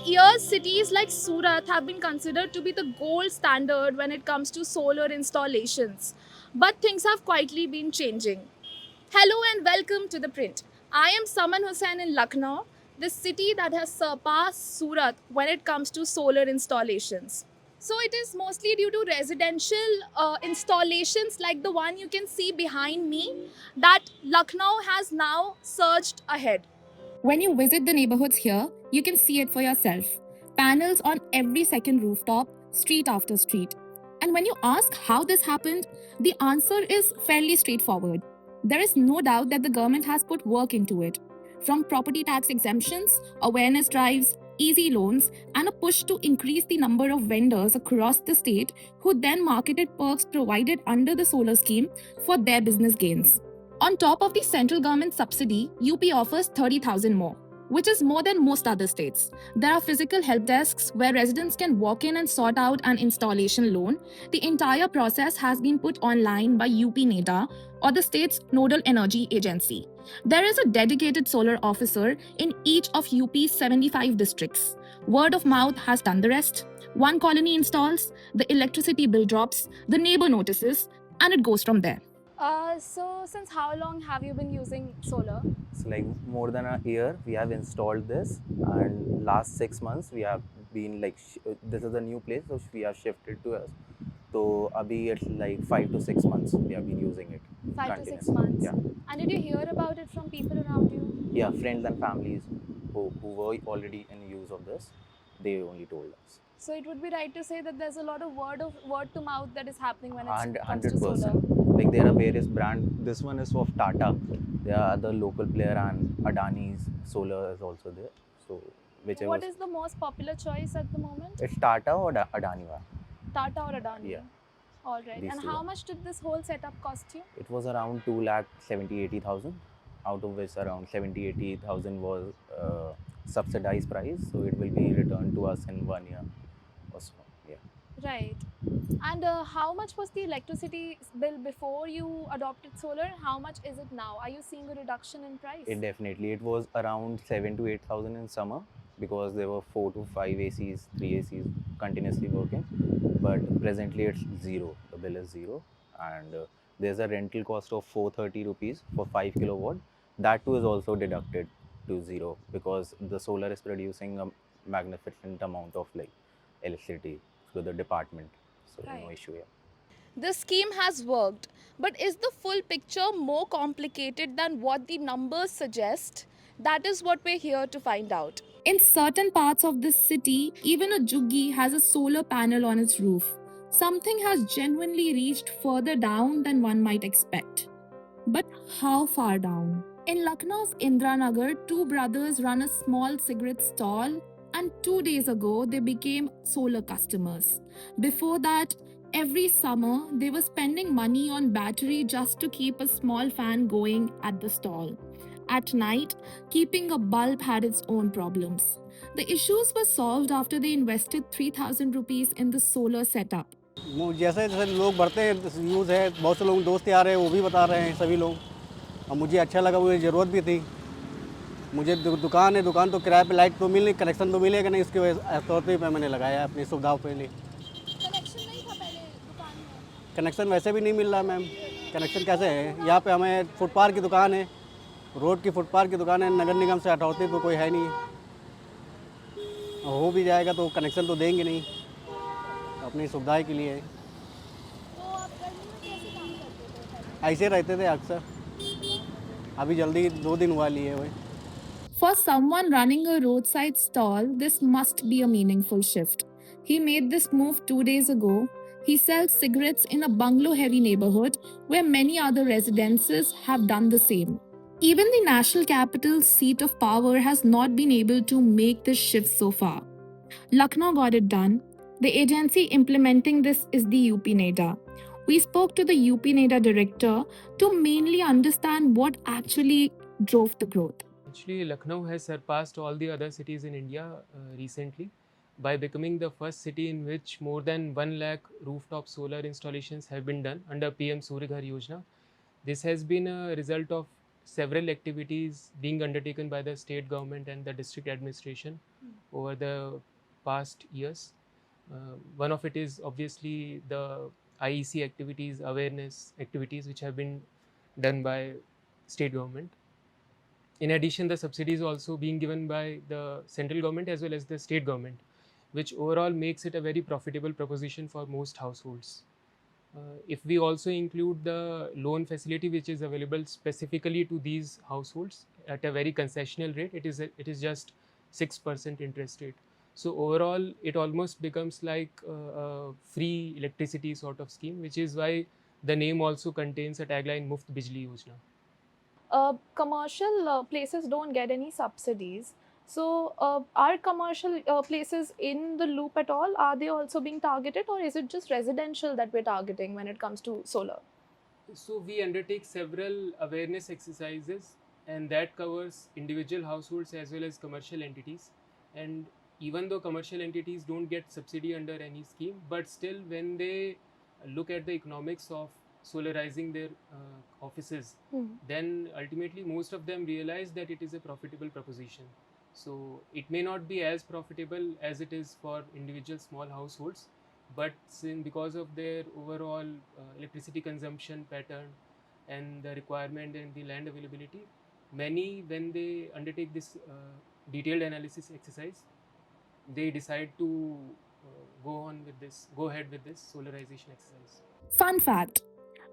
years, cities like Surat have been considered to be the gold standard when it comes to solar installations. But things have quietly been changing. Hello and welcome to The Print. I am Saman Hussain in Lucknow, the city that has surpassed Surat when it comes to solar installations. So it is mostly due to residential installations like the one you can see behind me that Lucknow has now surged ahead. When you visit the neighborhoods here, you can see it for yourself. Panels on every second rooftop, street after street. And when you ask how this happened, the answer is fairly straightforward. There is no doubt that the government has put work into it. From property tax exemptions, awareness drives, easy loans, and a push to increase the number of vendors across the state who then marketed perks provided under the solar scheme for their business gains. On top of the central government subsidy, UP offers 30,000 more, which is more than most other states. There are physical help desks where residents can walk in and sort out an installation loan. The entire process has been put online by UP NEDA or the state's nodal energy agency. There is a dedicated solar officer in each of UP's 75 districts. Word of mouth has done the rest. One colony installs, the electricity bill drops, the neighbor notices, and it goes from there. So since how long have you been using solar? It's like more than a year we have installed this, and last 6 months we have been like this is a new place, so we have shifted to us. So abhi it's like 5 to 6 months we have been using it 5 to 6 months. Yeah, And did you hear about it from people around you? yeah, friends and families who were already in use of this, they only told us. So it would be right to say that there's a lot of word to mouth that is happening when it comes to 100%. solar. Like there are various brand. This one is of Tata. There are other local player and Adani's solar is also there. So whichever. What is the most popular choice at the moment? It's Tata or Adani one. Tata or Adani? Yeah. All right. These And two how are. much did this whole setup cost you? It was around 2,70,000, out of which around 70,000-80,000 was subsidized price. So it will be returned to us in 1 year or so. Yeah. Right. And how much was the electricity bill before you adopted solar? How much is it now? Are you seeing a reduction in price? It was around 7 to 8,000 in summer because there were 4 to 5 ACs, 3 ACs continuously working. But presently it's zero. The bill is zero, and there's a rental cost of 430 rupees for 5 kilowatt. That too is also deducted to zero because the solar is producing a magnificent amount of like electricity to the department. So no Right. issue here. The scheme has worked, but is the full picture more complicated than what the numbers suggest? That is what we're here to find out. In certain parts of this city, even a juggi has a solar panel on its roof. Something has genuinely reached further down than one might expect. But how far down? In Lucknow's Indranagar, two brothers run a small cigarette stall, and 2 days ago they became solar customers. Before that, every summer they were spending money on battery just to keep a small fan going at the stall. At night, keeping a bulb had its own problems. The issues were solved after they invested 3,000 rupees in the solar setup. जैसे जैसे लोग बढ़ते हैं use है, बहुत से लोग दोस्त यार हैं वो भी बता रहे हैं सभी लोग, और मुझे अच्छा लगा, मुझे ज़रूरत भी थी। मुझे दुकान है, दुकान तो किराए पे, लाइट तो मिल नहीं, कनेक्शन तो मिलेगा नहीं, इसके वजह तौर पे मैंने लगाया अपनी सुविधाओं के लिए। कनेक्शन नहीं था पहले दुकान में। कनेक्शन वैसे भी नहीं मिल रहा मैम। कनेक्शन कैसे है, यहाँ पे हमें फुटपाथ की दुकान है, रोड की फुटपाथ की दुकान है, नगर निगम से हटौती तो कोई है नहीं, हो भी जाएगा तो कनेक्शन तो देंगे नहीं, अपनी सुविधा के लिए। तो आप गर्मी में कैसे काम करते थे? ऐसे रहते थे अक्सर, अभी जल्दी 2 दिन हुआ लिए हुए। For someone running a roadside stall, this must be a meaningful shift. He made this move 2 days ago. He sells cigarettes in a bungalow heavy neighborhood where many other residences have done the same. Even the national capital's seat of power has not been able to make this shift so far. Lucknow got it done. The agency implementing this is the UP NEDA. We spoke to the UP NEDA director to mainly understand what actually drove the growth. Actually, Lucknow has surpassed all the other cities in India recently by becoming the first city in which more than 1 lakh rooftop solar installations have been done under PM Surya Ghar Yojana. This has been a result of several activities being undertaken by the state government and the district administration over the past years. One of it is obviously the IEC activities, awareness activities, which have been done by state government. In addition, the subsidies also being given by the central government as well as the state government, which overall makes it a very profitable proposition for most households. If we also include the loan facility which is available specifically to these households at a very concessional rate, it is just 6% interest rate. So overall, it almost becomes like a free electricity sort of scheme, which is why the name also contains a tagline Muft Bijli Yojana. Commercial places don't get any subsidies. So, are commercial places in the loop at all? Are they also being targeted, or is it just residential that we're targeting when it comes to solar? So we undertake several awareness exercises, and that covers individual households as well as commercial entities. And even though commercial entities don't get subsidy under any scheme, but still when they look at the economics of solarizing their offices, then ultimately most of them realize that it is a profitable proposition. So it may not be as profitable as it is for individual small households, but because of their overall electricity consumption pattern and the requirement and the land availability, many, when they undertake this detailed analysis exercise, they decide to go ahead with this solarization exercise. Fun fact: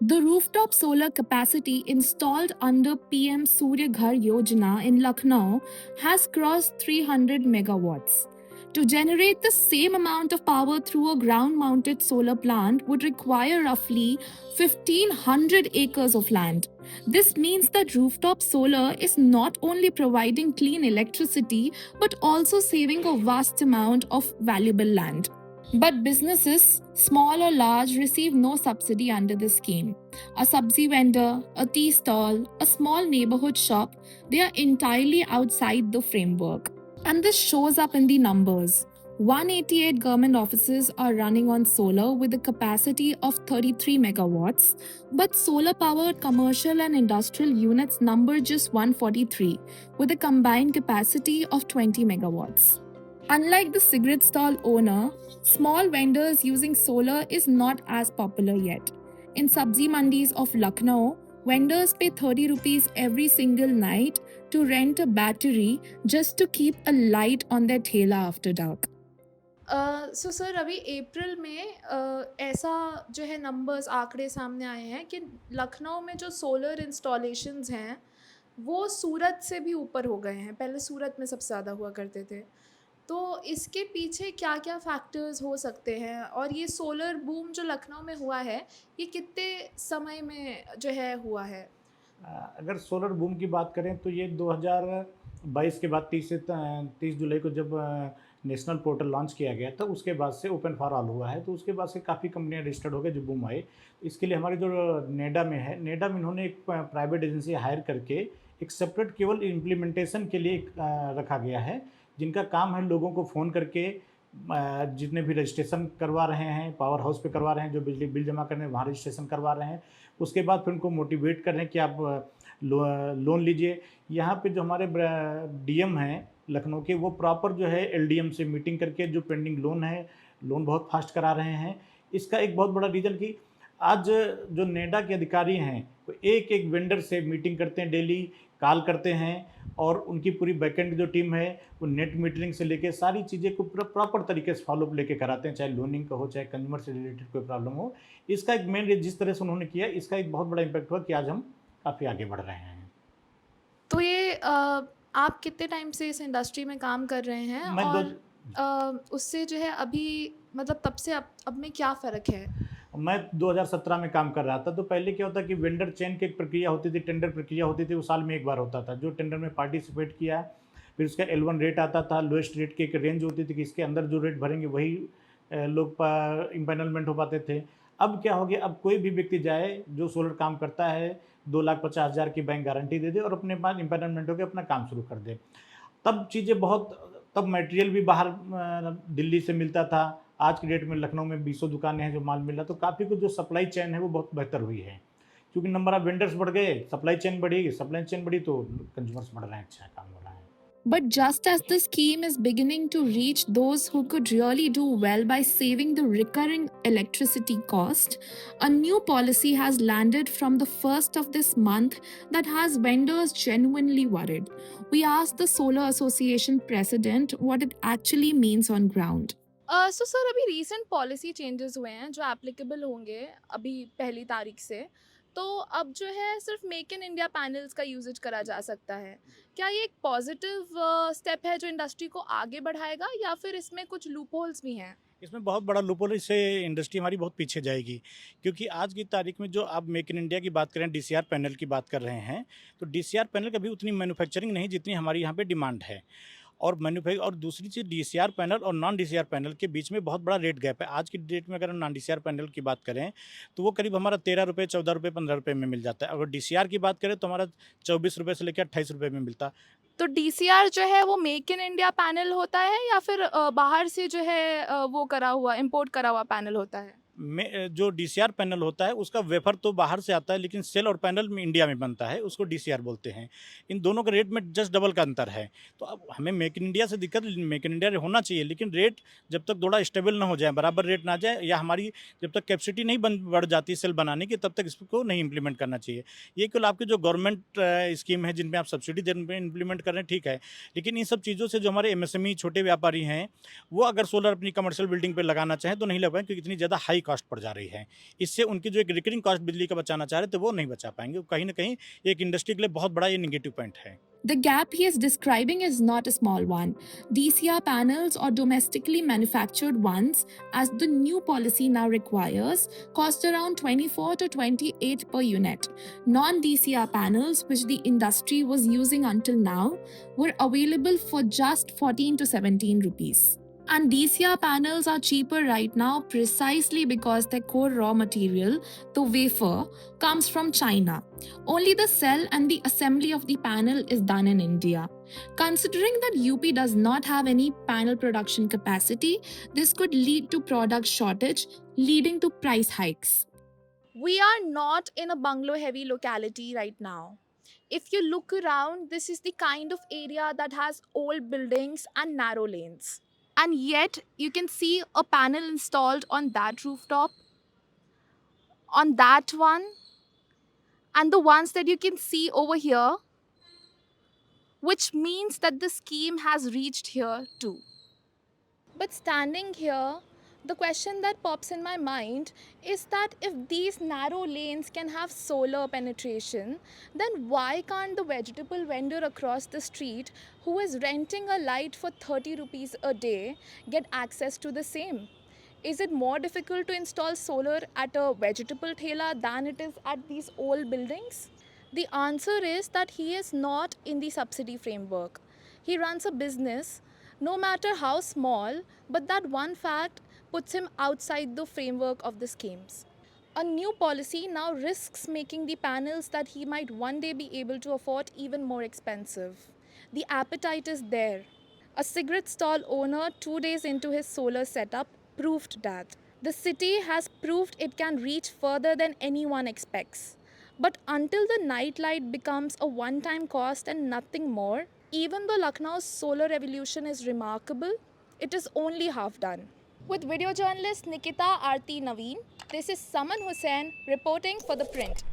the rooftop solar capacity installed under PM Surya Ghar Yojana in Lucknow has crossed 300 megawatts. To generate the same amount of power through a ground mounted solar plant would require roughly 1500 acres of land. This means that rooftop solar is not only providing clean electricity but also saving a vast amount of valuable land. But businesses, small or large, receive no subsidy under this scheme. A sabzi vendor, a tea stall, a small neighborhood shop, they are entirely outside the framework. And this shows up in the numbers. 188 government offices are running on solar with a capacity of 33 megawatts, but solar powered commercial and industrial units number just 143 with a combined capacity of 20 megawatts. Unlike the cigarette stall owner, small vendors using solar is not as popular yet. In sabzi mandis of Lucknow, vendors pay 30 rupees every single night to rent a battery just to keep a light on their thela after dark. So sir अभी अप्रैल में ऐसा जो है numbers आंकड़े सामने आए हैं कि लखनऊ में जो सोलर इंस्टॉलेशंस हैं वो सूरत से भी ऊपर हो गए हैं। पहले सूरत में सबसे ज़्यादा हुआ करते थे। तो इसके पीछे क्या-क्या फैक्टर्स हो सकते हैं? और ये सोलर बूम जो लखनऊ में हुआ है, ये कितने समय में जो है हुआ है? अगर सोलर बूम की बात करें तो ये 2022 के बाद 30 जुलाई को जब नेशनल पोर्टल लॉन्च किया गया था, उसके बाद से ओपन फॉर ऑल हुआ है। तो उसके बाद से काफ़ी कंपनियां रजिस्टर्ड हो गए जो बूम आए। इसके लिए हमारे जो नेडा में है, नेडा में इन्होंने एक प्राइवेट एजेंसी हायर करके एक सेपरेट केवल इम्प्लीमेंटेशन के लिए रखा गया है, जिनका काम है लोगों को फ़ोन करके जितने भी रजिस्ट्रेशन करवा रहे हैं, पावर हाउस पे करवा रहे हैं, जो बिजली बिल जमा करने वहाँ रजिस्ट्रेशन करवा रहे हैं, उसके बाद फिर उनको मोटिवेट कर रहे हैं कि आप लोन लीजिए। यहाँ पे जो हमारे डीएम हैं लखनऊ के, वो प्रॉपर जो है एलडीएम से मीटिंग करके जो पेंडिंग लोन है, लोन बहुत फास्ट करा रहे हैं। इसका एक बहुत बड़ा रीज़न कि आज जो नेडा के अधिकारी हैं वो एक एक वेंडर से मीटिंग करते हैं, डेली कॉल करते हैं, और उनकी पूरी बैकएंड जो टीम है वो नेट मीटरिंग से लेके सारी चीज़ें को प्रॉपर तरीके से फॉलोअप लेके कराते हैं, चाहे लोनिंग का हो, चाहे कंज्यूमर से रिलेटेड कोई प्रॉब्लम हो। इसका एक मेन जिस तरह से उन्होंने किया, इसका एक बहुत बड़ा इम्पैक्ट हुआ कि आज हम काफ़ी आगे बढ़ रहे हैं। तो ये आप कितने टाइम से इस इंडस्ट्री में काम कर रहे हैं? मैं और उससे जो है अभी मतलब तब से अब में क्या फ़र्क है? मैं 2017 में काम कर रहा था। तो पहले क्या होता कि वेंडर चेन की एक प्रक्रिया होती थी, टेंडर प्रक्रिया होती थी, वो साल में एक बार होता था। जो टेंडर में पार्टिसिपेट किया, फिर उसका L1 रेट आता था, लोएस्ट रेट की एक रेंज होती थी कि इसके अंदर जो रेट भरेंगे वही लोग इम्पैनलमेंट हो पाते थे। अब क्या हो गया, अब कोई भी व्यक्ति जाए जो सोलर काम करता है, 2,50,000 की बैंक गारंटी दे दे और अपने पास इम्पैनलमेंट होकर अपना काम शुरू कर दे। तब चीज़ें तब मटेरियल भी बाहर दिल्ली से मिलता था। आज की डेट में लखनऊ में 20 दुकानें हैं जो माल मिल रहा, तो काफ़ी कुछ जो सप्लाई चेन है वो बहुत बेहतर हुई है, क्योंकि नंबर ऑफ वेंडर्स बढ़ गए, सप्लाई चेन बढ़ी तो कंज्यूमर्स बढ़ रहे हैं, अच्छा काम हो रहा है। But just as the scheme is beginning to reach those who could really do well by saving the recurring electricity cost, a new policy has landed from the first of this month that has vendors genuinely worried. We asked the Solar Association president what it actually means on ground. So sir अभी recent policy changes हुए हैं जो applicable होंगे अभी 1 तारीख से, तो अब जो है सिर्फ मेक इन इंडिया पैनल्स का यूजेज करा जा सकता है। क्या ये एक पॉजिटिव स्टेप है जो इंडस्ट्री को आगे बढ़ाएगा या फिर इसमें कुछ लूप होल्स भी हैं? इसमें बहुत बड़ा लूपहोल, इससे इंडस्ट्री हमारी बहुत पीछे जाएगी, क्योंकि आज की तारीख में जो आप मेक इन इंडिया की बात करें, डीसीआर पैनल की बात कर रहे हैं, तो डीसीआर पैनल की अभी उतनी मैन्युफैक्चरिंग नहीं जितनी हमारी यहाँ पे डिमांड है। और दूसरी चीज़, डीसीआर पैनल और नॉन डीसीआर पैनल के बीच में बहुत बड़ा रेट गैप है। आज की डेट में अगर हम नॉन डीसीआर पैनल की बात करें तो वो करीब हमारा 13 रुपये, 14 रुपये, 15 रुपये में मिल जाता है। अगर डीसीआर की बात करें तो हमारा 24 रुपये से लेकर 28 रुपये में मिलता है। तो डीसीआर जो है वो मेक इन इंडिया पैनल होता है या फिर बाहर से जो है वो करा हुआ इंपोर्ट करा हुआ पैनल होता है? में जो डीसीआर पैनल होता है उसका वेफर तो बाहर से आता है, लेकिन सेल और पैनल में इंडिया में बनता है, उसको डीसीआर बोलते हैं। इन दोनों के रेट में जस्ट डबल का अंतर है। तो अब हमें मेक इन इंडिया से दिक्कत, मेक इन इंडिया होना चाहिए, लेकिन रेट जब तक थोड़ा स्टेबल ना हो जाए, बराबर रेट ना जाए, या हमारी जब तक कैपेसिटी नहीं बढ़ जाती सेल बनाने की, तब तक इसको नहीं इम्प्लीमेंट करना चाहिए। ये केवल आपकी जो गवर्नमेंट स्कीम है जिनमें आप सब्सिडी देने में इम्प्लीमेंट कर रहे हैं, ठीक है, लेकिन इन सब चीज़ों से जो हमारे एमएसएमई छोटे व्यापारी हैं वो अगर सोलर अपनी कमर्शियल बिल्डिंग पर लगाना चाहें तो नहीं लगा पाएंगे, क्योंकि इतनी ज़्यादा हाई कॉस्ट पड़ जा रही है। इससे उनकी जो एक रिकरिंग कॉस्ट बिजली का बचाना चाह रहे थे वो नहीं बचा पाएंगे। कहीं ना कहीं एक इंडस्ट्री के लिए बहुत बड़ा ये नेगेटिव पॉइंट है। The gap he is describing is not a small one. DCR panels or domestically manufactured ones, as the new policy now requires, cost around 24 to 28 per unit. Non-DCR panels, which the industry was using until now, were available for just 14 to 17 rupees. And DCR panels are cheaper right now precisely because their core raw material, the wafer, comes from China. Only the cell and the assembly of the panel is done in India. Considering that UP does not have any panel production capacity, this could lead to product shortage, leading to price hikes. We are not in a bungalow heavy locality right now. If you look around, this is the kind of area that has old buildings and narrow lanes. And yet, you can see a panel installed on that rooftop, on that one, and the ones that you can see over here, which means that the scheme has reached here too. But standing here, the question that pops in my mind is that if these narrow lanes can have solar penetration, then why can't the vegetable vendor across the street who is renting a light for 30 rupees a day get access to the same? Is it more difficult to install solar at a vegetable thela than it is at these old buildings? The answer is that he is not in the subsidy framework. He runs a business, no matter how small, but that one fact puts him outside the framework of the schemes. A new policy now risks making the panels that he might one day be able to afford even more expensive. The appetite is there. A cigarette stall owner 2 days into his solar setup proved that. The city has proved it can reach further than anyone expects. But until the nightlight becomes a one-time cost and nothing more, even though Lucknow's solar revolution is remarkable, it is only half done. With video journalist Nikita Aarti Naveen, this is Saman Hussain reporting for The Print.